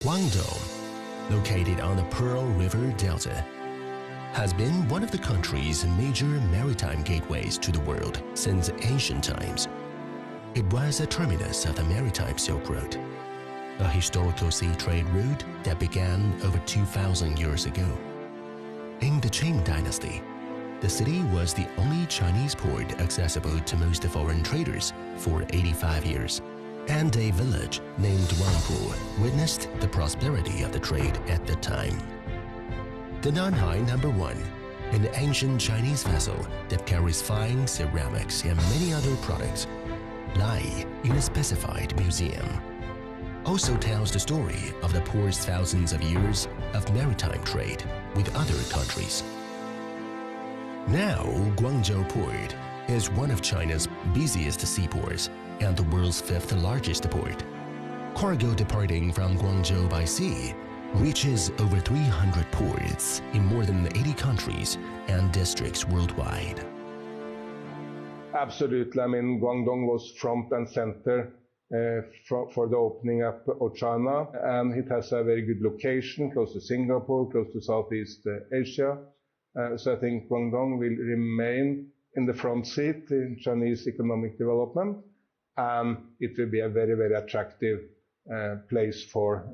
Guangdong, located on the Pearl River Delta, has been one of the country's major maritime gateways to the world since ancient times. It was a terminus of the maritime Silk Road, a historical sea trade route that began over 2,000 years ago. In the Qing dynasty, the city was the only Chinese port accessible to most foreign traders for 85 years, and a village named Wangpu witnessed the prosperity of the trade at the time. The Nanhai No. 1, an ancient Chinese vessel that carries fine ceramics and many other products, lie in a specified museum, also tells the story of the port's thousands of years of maritime trade with other countries. Now, Guangzhou Port is one of China's busiest seaports and the world's fifth largest port. Cargo departing from Guangzhou by sea reaches over 300 ports in more than 80 countries and districts worldwide. Absolutely. I mean, Guangdong was front and center for the opening up of China, and it has a very good location, close to Singapore, close to Southeast Asia. So I think Guangdong will remain in the front seat in Chinese economic development, and it will be a very, very attractive place for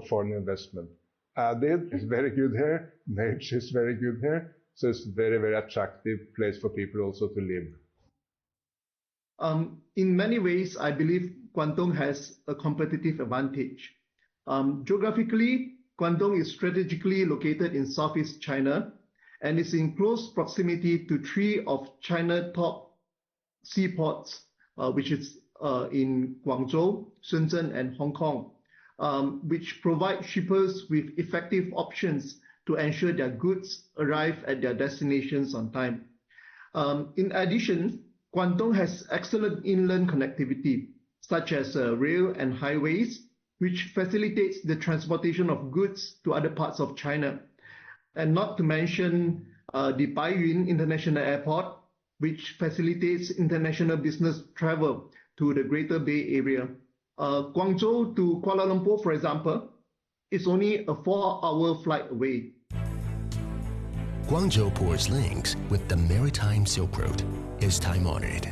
foreign investment. Added is very good here, nature is very good here, so it's a very, very attractive place for people also to live. In many ways, I believe Guangdong has a competitive advantage. Geographically, Guangdong is strategically located in Southeast China and is in close proximity to three of China's top seaports, which is in Guangzhou, Shenzhen, and Hong Kong, which provide shippers with effective options to ensure their goods arrive at their destinations on time. In addition, Guangdong has excellent inland connectivity, such as rail and highways, which facilitates the transportation of goods to other parts of China. And not to mention the Baiyun International Airport, which facilitates international business travel to the Greater Bay Area. Guangzhou to Kuala Lumpur, for example, is only a 4-hour flight away. Guangzhou Port's links with the maritime Silk Road is time-honored,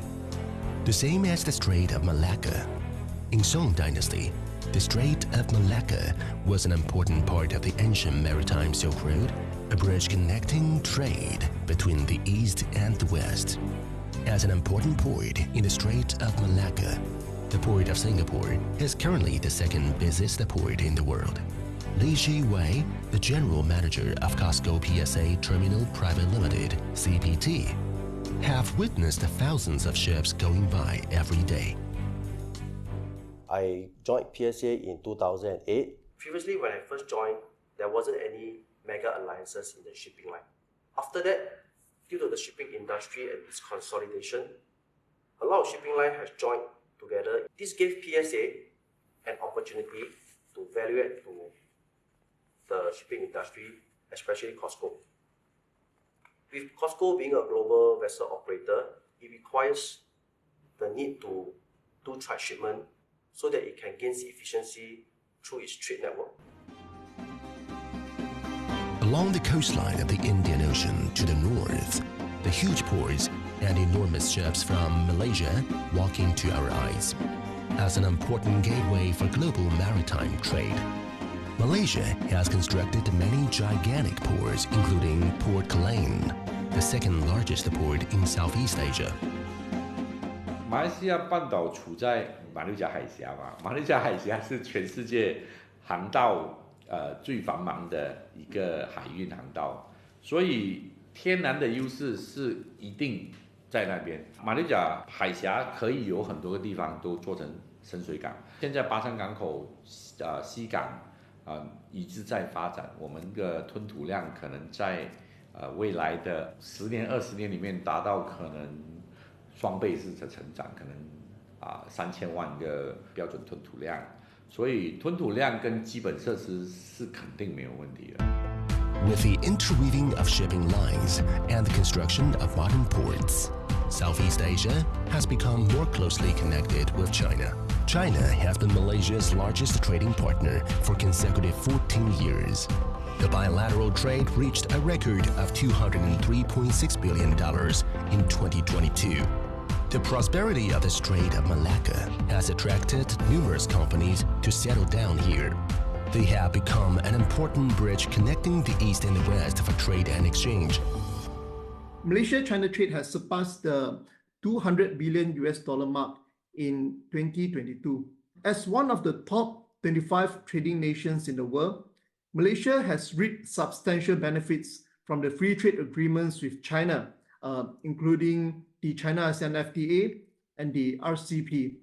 the same as the Strait of Malacca. In Song Dynasty, the Strait of Malacca was an important part of the ancient maritime Silk Road, a bridge connecting trade between the East and the West. As an important port in the Strait of Malacca, the Port of Singapore is currently the second busiest port in the world. Li Shi-wei, the general manager of COSCO PSA Terminal Private Limited, CPT, have witnessed thousands of ships going by every day. I joined PSA in 2008. Previously, when I first joined, there wasn't any mega alliances in the shipping line. After that, due to the shipping industry and its consolidation, a lot of shipping line has joined together. This gave PSA an opportunity to evaluate to the shipping industry, especially COSCO. With COSCO being a global vessel operator, it requires the need to do transshipment so that it can gain efficiency through its trade network. Along the coastline of the Indian Ocean to the north, the huge ports and enormous ships from Malaysia walk into our eyes as an important gateway for global maritime trade. Malaysia has constructed many gigantic ports, including Port Klang, the second largest port in Southeast Asia. 马来西亚半岛处在马六甲海峡嘛，马六甲海峡是全世界航道最繁忙的一个海运航道，所以天然的优势是一定在那边。马六甲海峡可以有很多个地方都做成深水港，现在巴山港口西港一直在发展，我们的吞吐量可能在未来的10年、20年里面达到可能双倍式的成长，可能3000万个标准吞吐量，所以吞吐量跟基本设施是肯定没有问题的。With the interweaving of shipping lines and the construction of modern ports, Southeast Asia has become more closely connected with China. China has been Malaysia's largest trading partner for consecutive 14 years. The bilateral trade reached a record of $203.6 billion in 2022. The prosperity of the Strait of Malacca has attracted numerous companies to settle down here. They have become an important bridge connecting the East and the West for trade and exchange. Malaysia-China trade has surpassed the $200 billion mark in 2022. As one of the top 25 trading nations in the world, Malaysia has reaped substantial benefits from the free trade agreements with China, including the China-ASEAN FTA and the RCEP.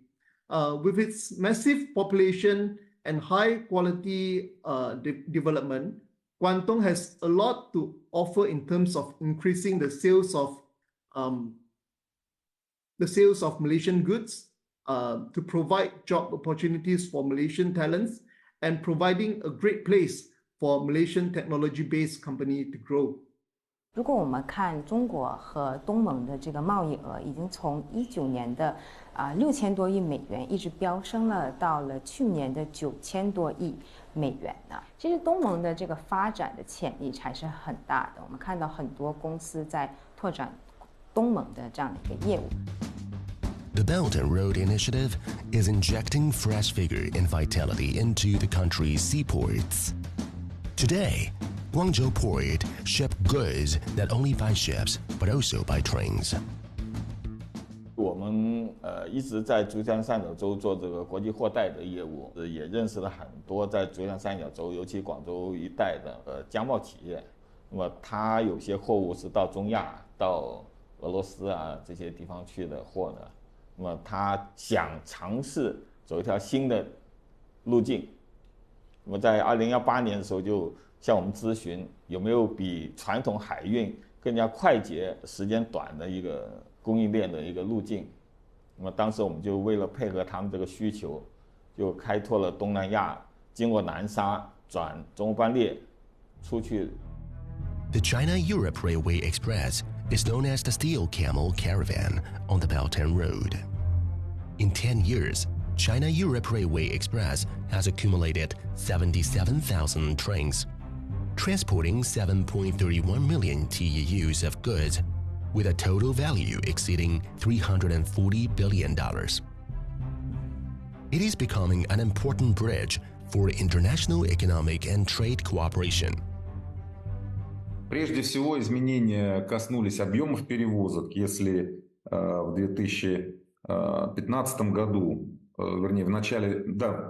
With its massive population and high quality development, Guangdong has a lot to offer in terms of increasing the sales of Malaysian goods, to provide job opportunities for Malaysian talents, and providing a great place for Malaysian technology-based company to grow. 如果我们看中国和东盟的这个贸易额，已经从19年的6000多亿美元，一直飙升了到了去年的9000多亿美元呢。其实东盟的这个发展的潜力还是很大的，我们看到很多公司在拓展东盟的这样的一个业务。The Belt and Road Initiative is injecting fresh vigor and vitality into the country's seaports. Today, Guangzhou Port ship goods not only by ships but also by trains. 我们一直在珠江三角洲做这个国际货代的业务，也认识了很多在珠江三角洲，尤其广州一带的江贸企业。那么它有些货物是到中亚、到俄罗斯啊这些地方去的货呢，那么它想尝试走一条新的路径。那么在2018年的时候就向我们咨询有没有比传统海运更加快捷、时间短的一个供应链的一个路径。那么当时我们就为了配合他们这个需求，就开拓了东南亚，经过南沙转中欧班列出去。The China-Europe Railway Express is known as the Steel Camel Caravan on the Belt and Road. In 10 years, China-Europe Railway Express has accumulated 77,000 trains, transporting 7.31 million TEUs of goods, with a total value exceeding $340 billion. It is becoming an important bridge for international economic and trade cooperation. Прежде всего, изменения коснулись объемов перевозок. Если в 2015 году, вернее,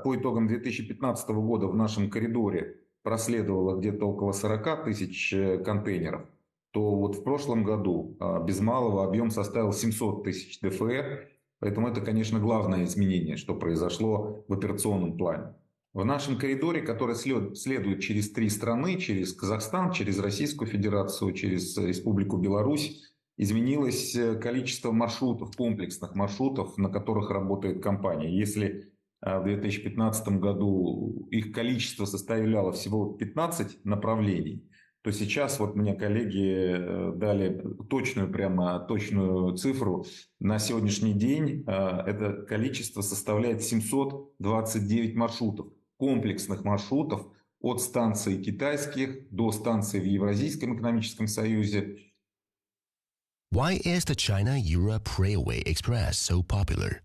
по итогам 2015 года в нашем коридоре проследовало где-то около 40 тысяч контейнеров, то вот в прошлом году без малого объем составил 700 тысяч ДФР. Поэтому это, конечно, главное изменение, что произошло в операционном плане. В нашем коридоре, который следует через 3 страны, через Казахстан, через Российскую Федерацию, через Республику Беларусь, изменилось количество маршрутов, комплексных маршрутов, на которых работает компания. Если в 2015 году их количество составляло всего 15 направлений, то сейчас вот мне коллеги дали точную цифру. На сегодняшний день это количество составляет 729 маршрутов, комплексных маршрутов от станций китайских до станций в Евразийском экономическом союзе. Why is the China-Europe Railway Express so popular?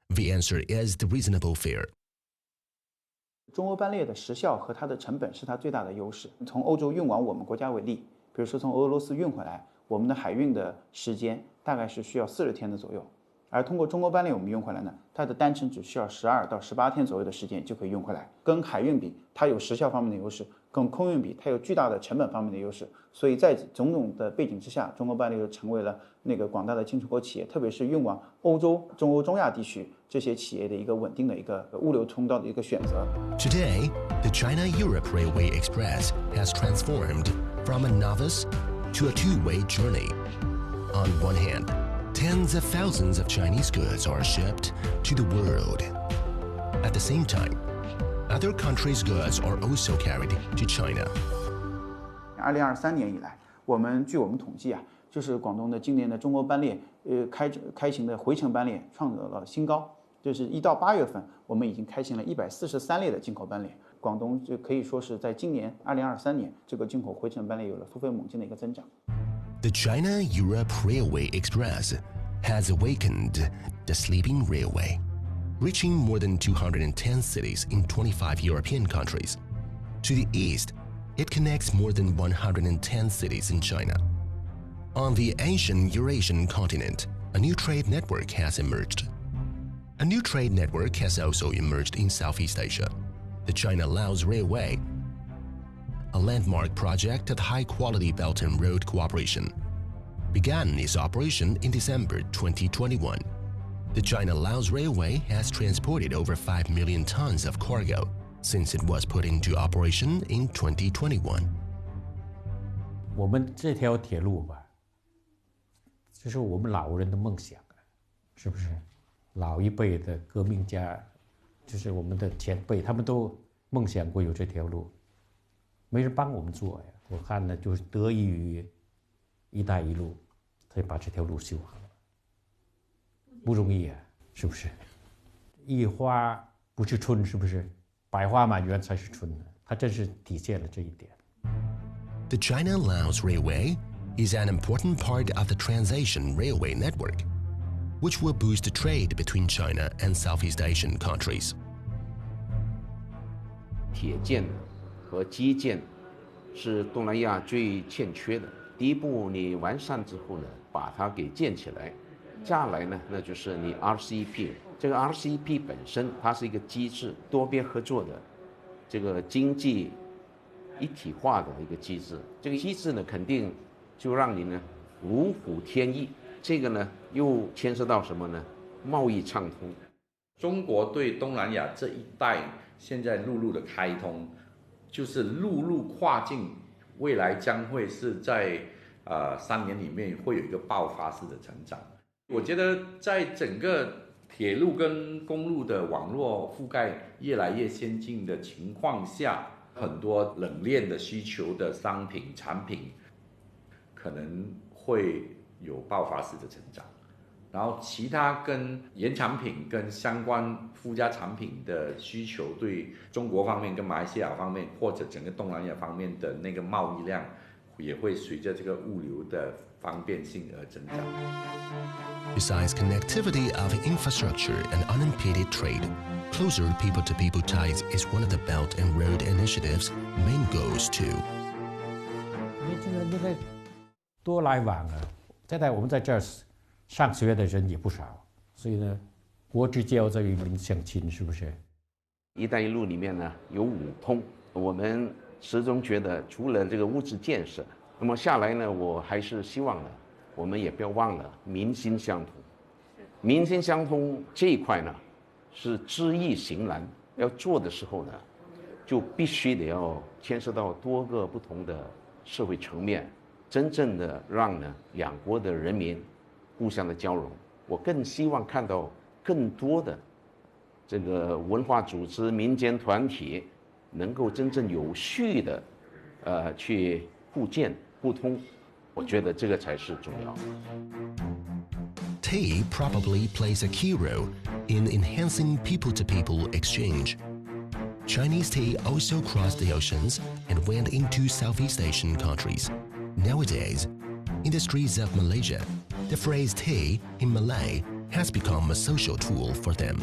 The answer is the reasonable fare. 中欧班列的时效和它的成本是它最大的优势。从欧洲运往我们国家为例，比如说从俄罗斯运回来，我们的海运的时间大概是需要40天的左右，而通过中欧班列我们运回来呢，它的单程只需要12到18天左右的时间就可以运回来。跟海运比，它有时效方面的优势；跟空运比，它有巨大的成本方面的优势。所以在种种的背景之下，中欧班列就成为了那个广大的进出口企业，特别是运往欧洲、中欧、中亚地区这些企业的一个稳定的一个物流通道的一个选择。Today, the China-Europe Railway Express has transformed from a novice to a two-way journey. On one hand, tens of thousands of Chinese goods are shipped to the world. At the same time, other countries' goods are also carried to China. 2023年以来，据我们统计啊，就是广东的今年的中欧班列，开行的回程班列创造了新高。就是1到8月份，我们已经开行了143列的进口班列。广东就可以说是在今年2023年，这个进口回程班列有了突飞猛进的一个增长。The China-Europe Railway Express has awakened the sleeping railway, reaching more than 210 cities in 25 European countries. To the east, it connects more than 110 cities in China. On the ancient Eurasian continent, a new trade network has emerged. A new trade network has also emerged in Southeast Asia, the China-Laos Railway, a landmark project of high-quality Belt and Road cooperation, began its operation in December 2021. The China-Laos Railway has transported over 5 million tons of cargo since it was put into operation in 2021. 我们这条铁路吧，这是我们老人的梦想啊，是不是？老一辈的革命家，就是我们的前辈，他们都梦想过有这条路，没人帮我们做呀。我看呢，就是得益于“一带一路”，才把这条路修好了，不容易啊，是不是？一花不是春，是不是？百花满园才是春呢，它真是体现了这一点。The China-Laos Railway is an important part of the Transasian Railway network, which will boost trade between China and Southeast Asian countries. 铁建和基建是东南亚最欠缺的。第一步你完善之后呢，把它给建起来，接下来呢，那就是你 RCEP。这个 RCEP 本身它是一个机制，多边合作的这个经济一体化的一个机制。这个机制呢，肯定就让你呢如虎添翼。这个呢又牵涉到什么呢？贸易畅通。中国对东南亚这一带现在陆路的开通，就是陆路跨境，未来将会是在3年里面会有一个爆发式的成长。我觉得在整个铁路跟公路的网络覆盖越来越先进的情况下，很多冷链的需求的商品产品可能会有爆发式的成长，然后其他跟原产品跟相关附加产品的需求，对中国方面跟马来西亚方面或者整个东南亚方面的那个贸易量也会随着这个物流的方便性而增长。Besides connectivity of infrastructure and unimpeded trade, closer people-to-people ties is one of the Belt and Road Initiative's main goals too. 那个多来往啊！现在我们在这儿上学的人也不少，所以呢，国之交在于邻相亲，是不是？一带一路里面呢有5通，我们始终觉得除了这个物质建设，那么下来呢，我还是希望呢，我们也不要忘了民心相通。民心相通这一块呢，是知易行难，要做的时候呢，就必须得要牵涉到多个不同的社会层面，真正的让呢两国的人民互相的交融。我更希望看到更多的这个文化组织、民间团体能够真正有序的去互建互通，我觉得这个才是重要的。Tea probably plays a key role in enhancing people-to-people exchange. Chinese tea also crossed the oceans and went into Southeast Asian countries. Nowadays, in the streets of Malaysia, the phrase tea in Malay has become a social tool for them.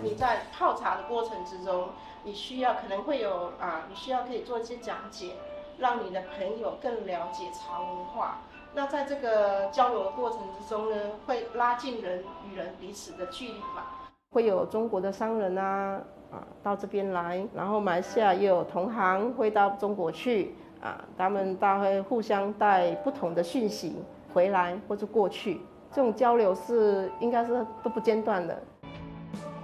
你在泡茶的过程之中，你需要可能会有你需要可以做一些讲解，让你的朋友更了解茶文化。那在这个交流的过程之中呢，会拉近人与人彼此的距离嘛。会有中国的商人到这边来，然后马来西亚也有同行会到中国去他们大会互相带不同的讯息回来或者过去，这种交流是应该是都不间断的。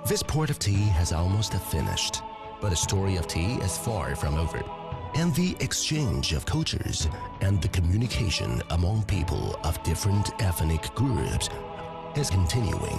This port of tea has almost finished, but the story of tea is far from over. And the exchange of cultures and the communication among people of different ethnic groups is continuing.